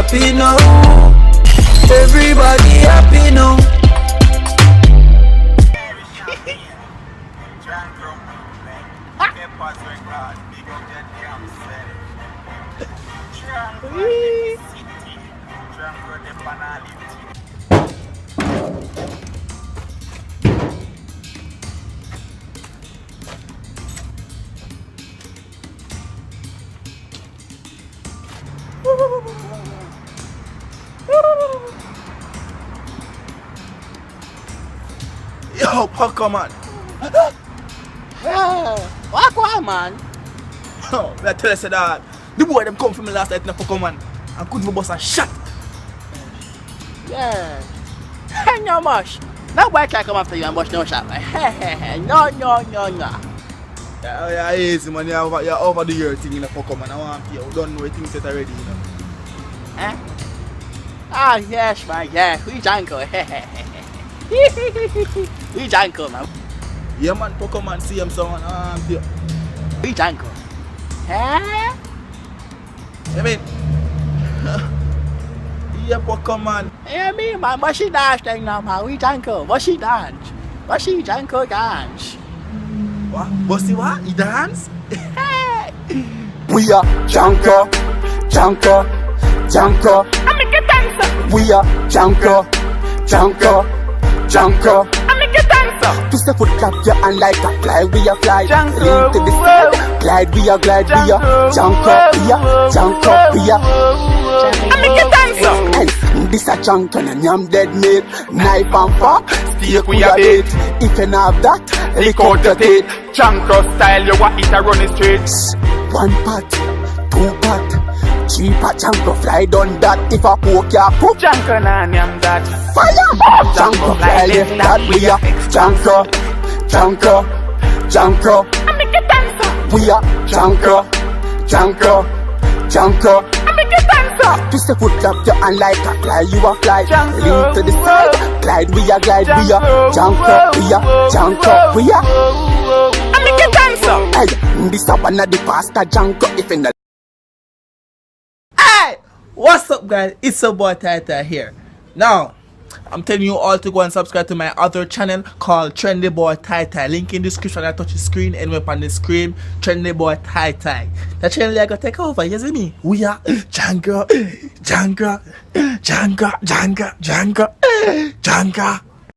happy now. Everybody happy now. Yo, Pokemon. What going, man? Oh, I tell you, say that the boy them come from me last night in a Pokemon and couldn't bust a shot. Yeah. Hey, no much. No boy can come after you and bust no shot, man. No. Yeah, easy, man. You're over the year thing in a Pokemon. I want to you don't know the things set already, you know. Eh? Ah, yes, man. Yeah, we Janko. We Janko, man. Yeah, man. Pokemon, see him, someone. Yeah. We Janko. Eh? I mean, yeah, Pokemon. Yeah, me, man. What she dance thing now, man? We Janko. What she dance? What she Janko dance? What? Bossy what? He dance? We are Janko. I make a dancer. We are Janko. I make a dancer. Twist the foot, clap your hand like a fly. We are fly. Janko. Lean to the side. Glide, we are glide. We are Janko. We are. I make a dancer. Hey, this a Janko and I'm dead mate. Knife and fork, steak we are bait. If you not have that, lick out your teeth. Janko style, you want it a run the streets. 1 pot, 2 pot, 3 pot. Janko fly done that. If I poke ya poke. Janko na nyam that. Fire! Janko fly left that. We are Janko. I make a dancer. We are Janko. I make a dancer. Twist the foot, clap your hand like a fly. You a fly. Janko. Lean to the side. Glide, we are glide. We are Janko. We are. I make a dancer. Hey, this a one of the faster Janko. If in the Hey! What's up, guys? It's your boy Tata here. Now, I'm telling you all to go and subscribe to my other channel called Trendy Boy Tata. Link in the description. I touch the screen and we're on the screen. Trendy Boy Tata. The channel I gotta take over. You see me? We are Janko.